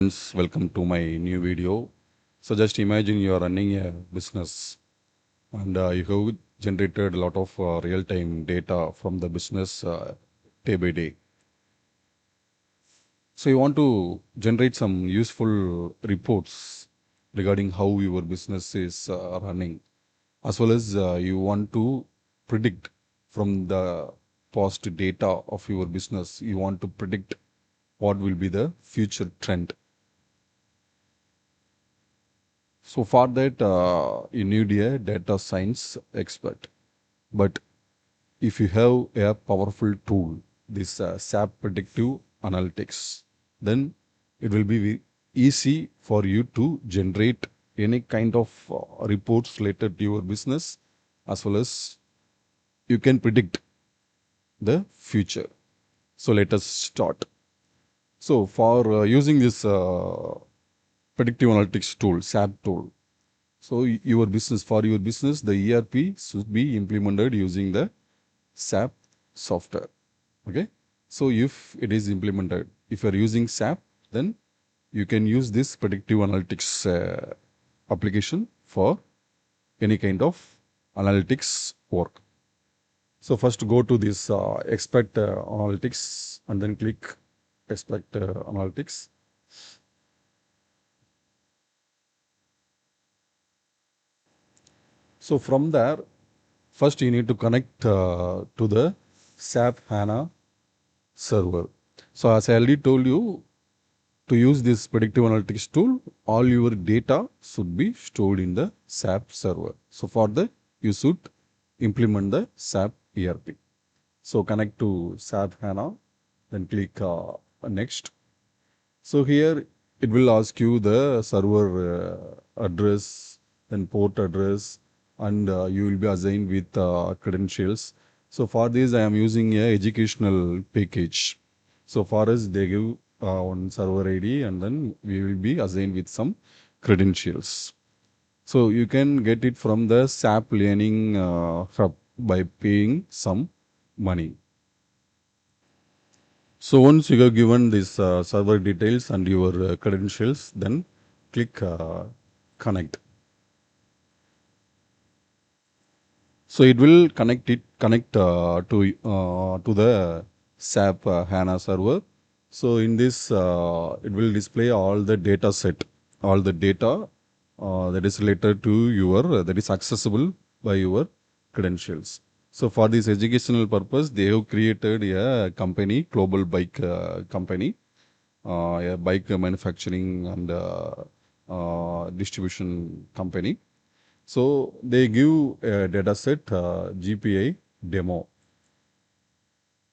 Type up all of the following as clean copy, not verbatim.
Friends, welcome to my new video. So just imagine you are running a business and you have generated a lot of real-time data from the business day by day. So you want to generate some useful reports regarding how your business is running, as well as you want to predict from the past data of your business. You want to predict what will be the future trend. So for that, you need a data science expert. But if you have a powerful tool, this SAP Predictive Analytics, then it will be easy for you to generate any kind of reports related to your business, as well as you can predict the future. So let us start. So for using this predictive analytics tool, SAP tool, so for your business, the ERP should be implemented using the SAP software. Okay. So if it is implemented, if you are using SAP, then you can use this predictive analytics application for any kind of analytics work. So first go to this expect analytics and then click expect analytics. So from there, first you need to connect to the SAP HANA server. So as I already told you, to use this predictive analytics tool, all your data should be stored in the SAP server. So for that, you should implement the SAP ERP. So connect to SAP HANA, then click next. So here it will ask you the server address, then port address, and you will be assigned with credentials. So for this, I am using a educational package. So for us, they give one server ID, and then we will be assigned with some credentials. So you can get it from the SAP Learning Hub by paying some money. So once you have given this server details and your credentials, then click connect. So it will connect to the SAP HANA server. So in this, it will display all the data set, all the data that is related to your that is accessible by your credentials. So for this educational purpose, they have created a company, global bike company, a bike manufacturing and distribution company. So they give a data set GPI demo.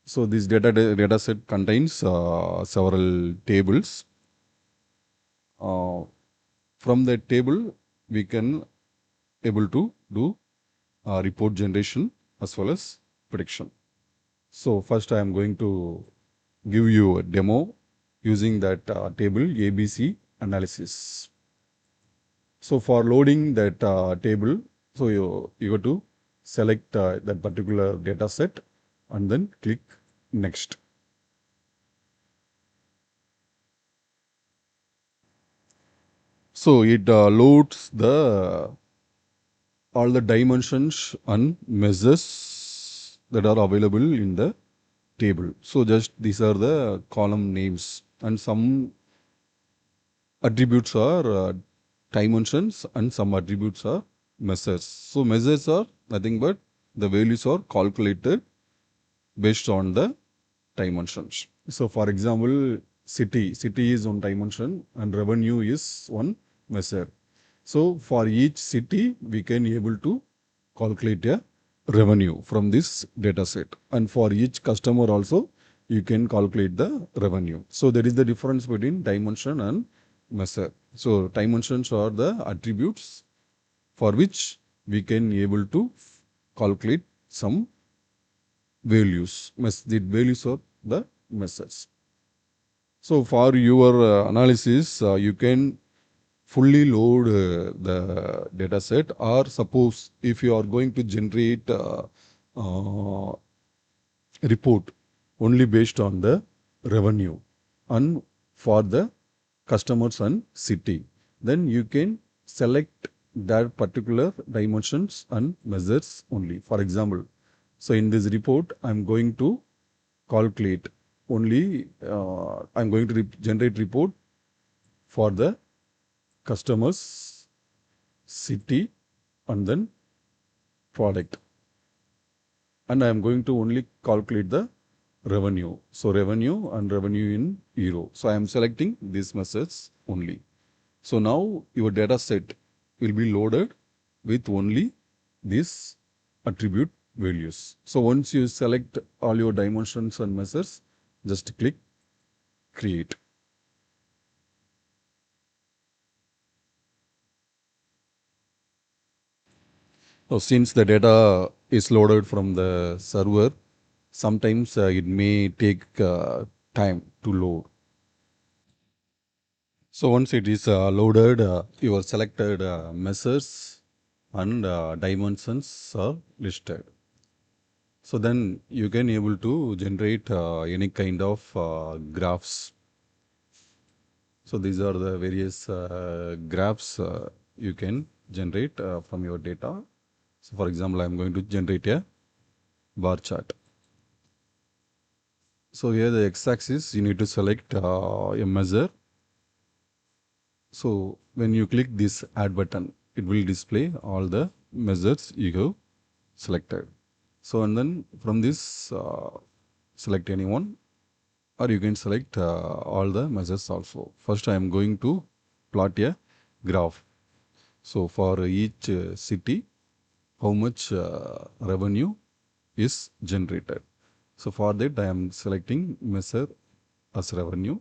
So this data set contains several tables. From that table, we can able to do report generation as well as prediction. So first I am going to give you a demo using that table ABC analysis. So for loading that table, so you got to select that particular data set and then click next. So it loads the all the dimensions and measures that are available in the table. So just these are the column names, and some attributes are dimensions and some attributes are measures. So measures are nothing but the values are calculated based on the dimensions. So for example, city is one dimension and revenue is one measure. So for each city, we can able to calculate a revenue from this data set. And for each customer also, you can calculate the revenue. So there is the difference between dimension and measure. So dimensions are the attributes for which we can able to calculate some values. The values are the measures. So for your analysis, you can fully load the data set, or suppose if you are going to generate uh, report only based on the revenue and for the customers and city. Then you can select that particular dimensions and measures only. For example, so in this report, I'm going to calculate only, I'm going to generate report for the customers, city, and then product. And I am going to only calculate the revenue. So revenue and revenue in euro. So I am selecting these methods only. So now your data set will be loaded with only these attribute values. So once you select all your dimensions and measures, just click create. So since the data is loaded from the server, sometimes it may take time to load. So once it is loaded, your selected measures and dimensions are listed. So then you can able to generate any kind of graphs. So these are the various graphs you can generate from your data. So for example, I'm going to generate a bar chart. So here the x-axis, you need to select a measure. So when you click this add button, it will display all the measures you have selected. So and then from this, select anyone, or you can select all the measures also. First, I am going to plot a graph. So for each city, how much revenue is generated. So for that, I am selecting measure as revenue.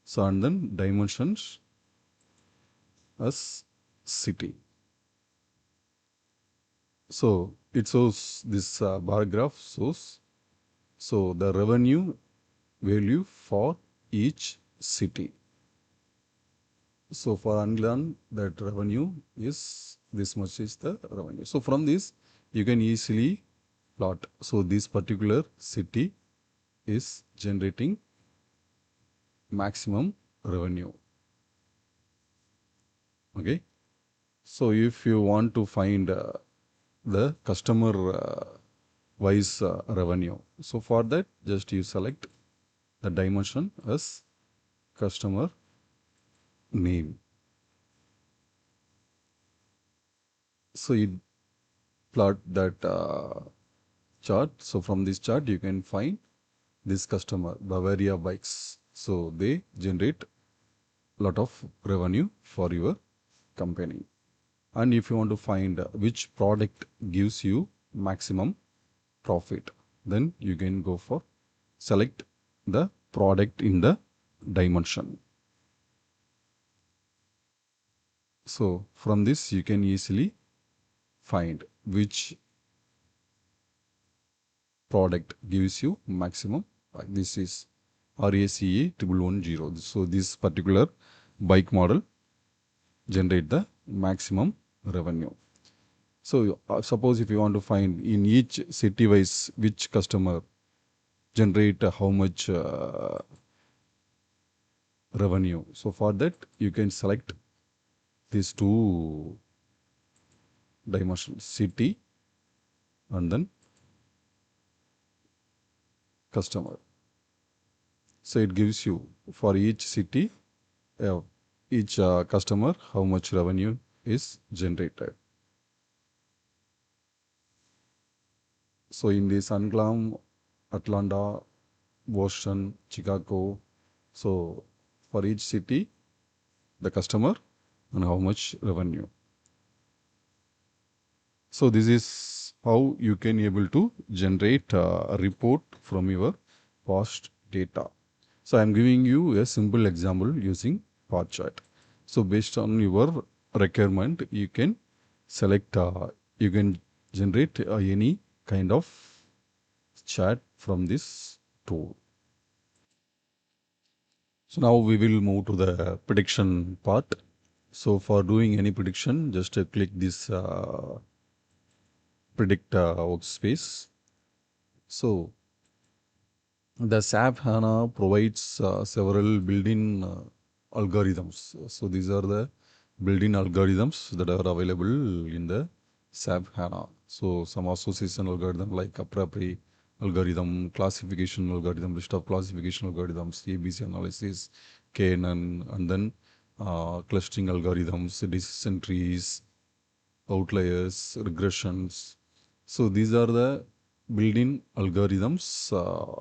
So and then dimensions as city. So it shows this bar graph shows so the revenue value for each city. So for Anglan, that revenue is this much is the revenue. So from this, you can easily plot. So this particular city is generating maximum revenue. Okay. So if you want to find the customer wise revenue, so for that, just you select the dimension as customer name. So you plot that chart. So from this chart, you can find this customer, Bavaria Bikes. So they generate a lot of revenue for your company. And if you want to find which product gives you maximum profit, then you can go for select the product in the dimension. So from this, you can easily find which product gives you maximum. This is RACE 1110. So this particular bike model generate the maximum revenue. So suppose if you want to find in each city wise which customer generate how much revenue. So for that you can select these two dimensions, city and then customer. So it gives you for each city, each customer, how much revenue is generated. So in the Sunglam, Atlanta, Boston, Chicago, so for each city, the customer and how much revenue. So this is how you can able to generate a report from your past data. So I'm giving you a simple example using bar chart. So based on your requirement, you can select, you can generate any kind of chart from this tool. So now we will move to the prediction part. So for doing any prediction, just click this predict workspace. So the SAP HANA provides several built-in algorithms. So these are the built-in algorithms that are available in the SAP HANA. So some association algorithm like appropriate algorithm, classification algorithm, list of classification algorithms, ABC analysis, KNN, and then clustering algorithms, decision trees, outliers, regressions. So these are the built-in algorithms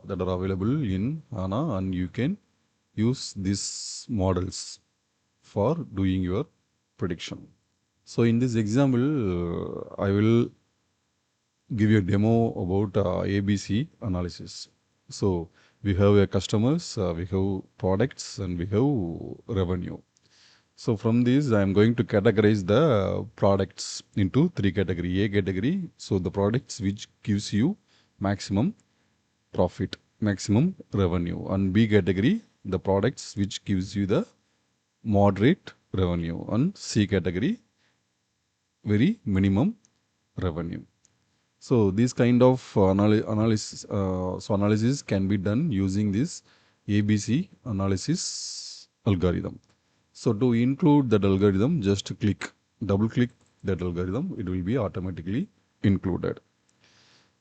that are available in HANA, and you can use these models for doing your prediction. So in this example, I will give you a demo about ABC analysis. So we have a customers, we have products, and we have revenue. So from this, I am going to categorize the products into three category. A category, so the products which gives you maximum profit, maximum revenue, and B category, the products which gives you the moderate revenue, and C category, very minimum revenue. So this kind of analysis can be done using this ABC analysis algorithm. So to include that algorithm, just double click that algorithm, it will be automatically included.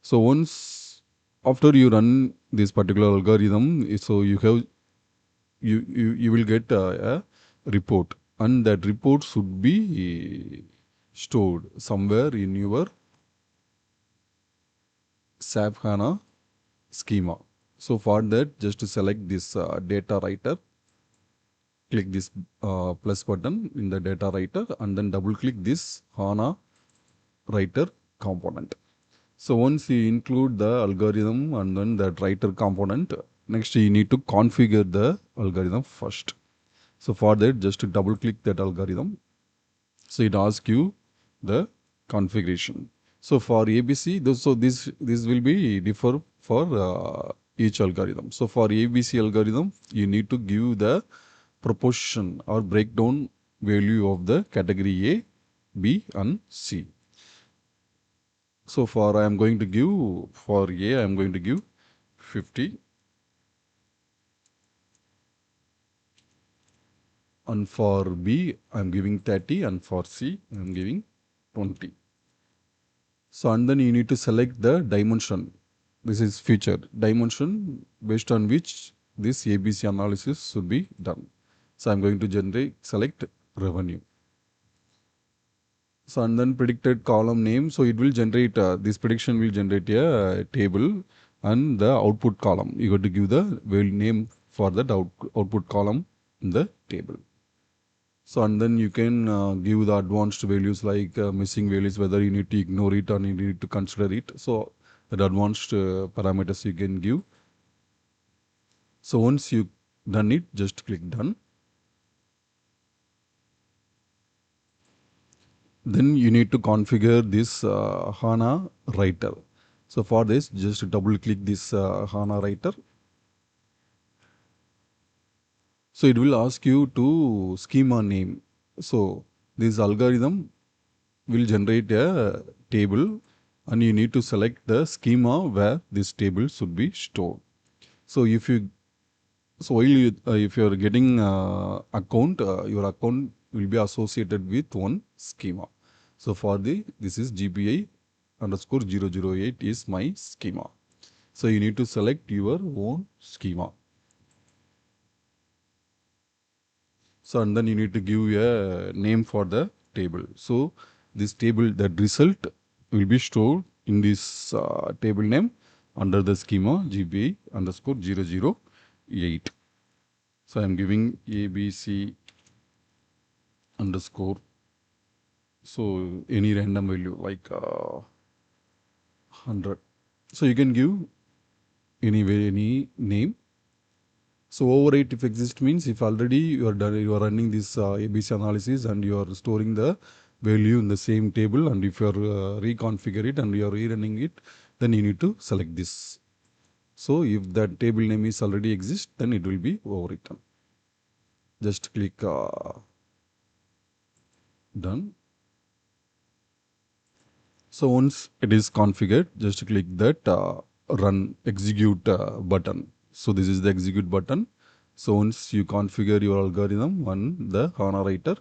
So once after you run this particular algorithm, so you will get a report, and that report should be stored somewhere in your SAP HANA schema. So for that, just to select this data writer, click this plus button in the data writer, and then double click this HANA writer component. So once you include the algorithm and then that writer component, next you need to configure the algorithm first. So for that, just to double click that algorithm. So it asks you the configuration. So for ABC, this will be differ for each algorithm. So for ABC algorithm, you need to give the proportion or breakdown value of the category A, B, and C. So for I am going to give for A, I am going to give 50, and for B, I am giving 30, and for C, I am giving 20. So and then you need to select the dimension. This is feature dimension based on which this ABC analysis should be done. So I'm going to select revenue. So and then predicted column name. So it will generate this prediction will generate a table, and the output column. You got to give the name for that output column in the table. So and then you can give the advanced values like missing values, whether you need to ignore it or you need to consider it. So the advanced parameters you can give. So once you done it, just click done. Then you need to configure this HANA writer. So for this, just double click this HANA writer. So it will ask you to schema name. So this algorithm will generate a table, and you need to select the schema where this table should be stored. So if you if you are getting account, your account will be associated with one schema. So for this is GPI underscore 008 is my schema. So you need to select your own schema. So and then you need to give a name for the table. So this table, that result will be stored in this table name under the schema GPI underscore 008. So I am giving ABC underscore. So any random value like 100. So you can give any name. So overwrite if exist means if already you are running this ABC analysis and you are storing the value in the same table, and if you are reconfigure it and you are rerunning it, then you need to select this. So if that table name is already exist, then it will be overwritten. Just click done. So once it is configured, just click that run execute button. So this is the execute button. So once you configure your algorithm on the HANA writer,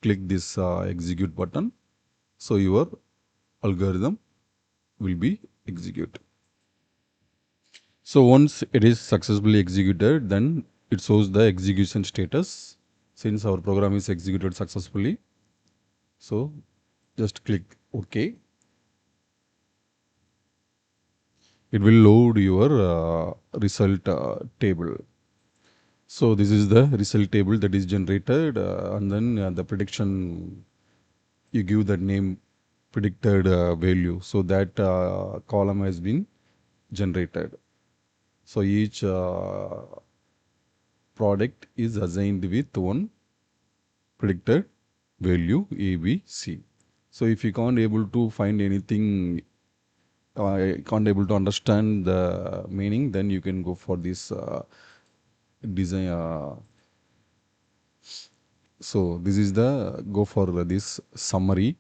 click this execute button. So your algorithm will be executed. So once it is successfully executed, then it shows the execution status since our program is executed successfully. So just click OK. It will load your result table. So this is the result table that is generated, and then the prediction, you give that name predicted value. So that column has been generated. So each product is assigned with one predicted value A, B, C. So if you can't able to find anything, can't able to understand the meaning, then you can go for this design. So this is the go for this summary.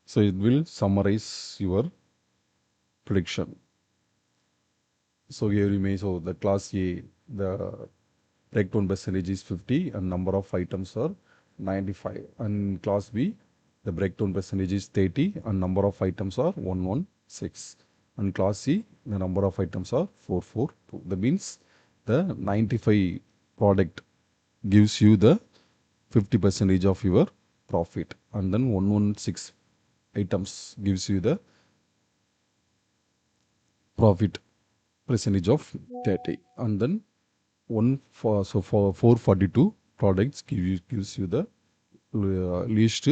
So it will summarize your prediction. So here you may show the class A, the breakdown percentage is 50 and number of items are 95. And class B, the breakdown percentage is 30 and number of items are 116. And class C, the number of items are 442. That means the 95 product gives you the 50 percentage of your profit, and then 116 items gives you the profit percentage of 30, and then for 442 products gives you the least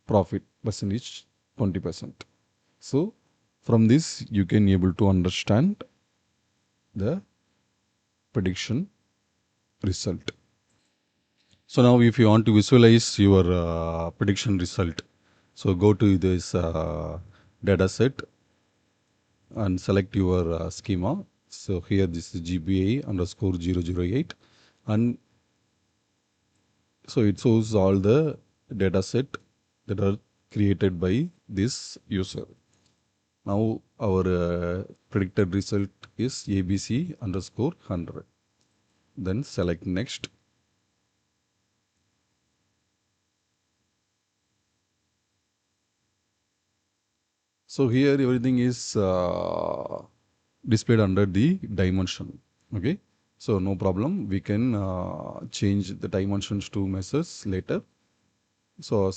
profit percentage 20%. So from this you can able to understand the prediction result. So now if you want to visualize your prediction result, so go to this data set and select your schema. So here this is GBA underscore 008, and so it shows all the data set that are created by this user. Now our predicted result is ABC underscore 100. Then select next. So here everything is displayed under the dimension. Okay. So no problem. We can change the dimensions to measures later. So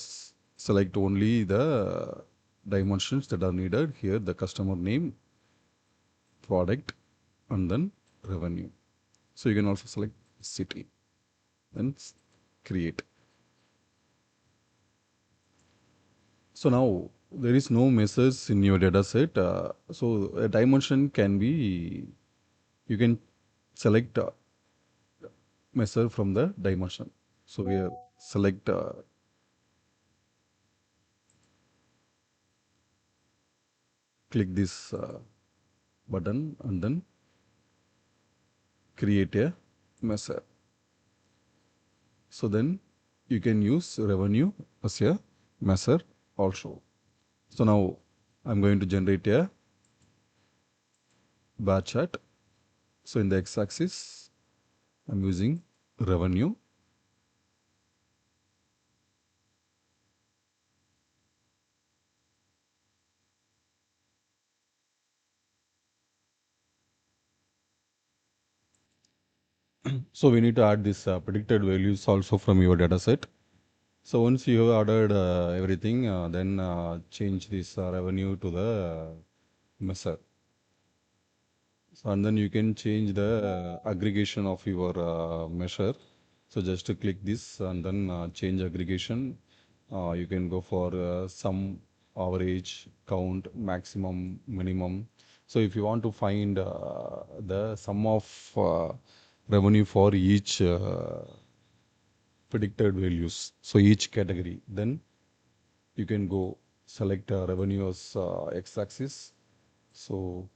select only the dimensions that are needed here, the customer name, product, and then revenue. So you can also select city and create. So now there is no measures in your data set. So a dimension can be, you can select measure from the dimension. So here select click this button and then create a measure. So then you can use revenue as a measure also. So now I'm going to generate a bar chart. So in the x-axis, I'm using revenue. So we need to add this predicted values also from your data set. So once you have added everything, then change this revenue to the measure. So, and then you can change the aggregation of your measure. So just to click this and then change aggregation. You can go for sum, average, count, maximum, minimum. So if you want to find the sum of revenue for each predicted values, so each category, then you can go select revenue as x-axis. So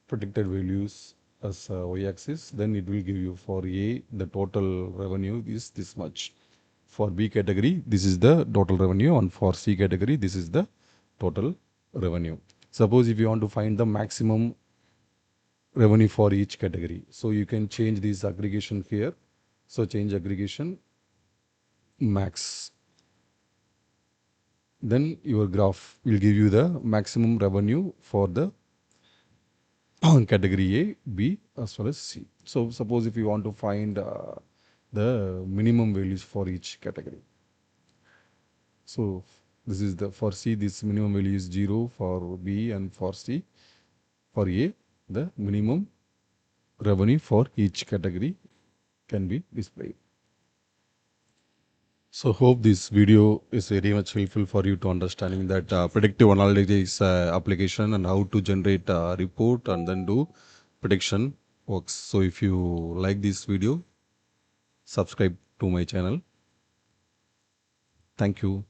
predicted values as y-axis, then it will give you for A, the total revenue is this much. For B category, this is the total revenue, and for C category, this is the total revenue. Suppose if you want to find the maximum revenue for each category. So you can change this aggregation here. So change aggregation max. Then your graph will give you the maximum revenue for the category A, B as well as C. So suppose if you want to find the minimum values for each category. So this is the for C, this minimum value is 0, for B and for C. For A, the minimum revenue for each category can be displayed. So hope this video is very much helpful for you to understanding that predictive analytics application and how to generate a report and then do prediction works. So if you like this video, subscribe to my channel. Thank you.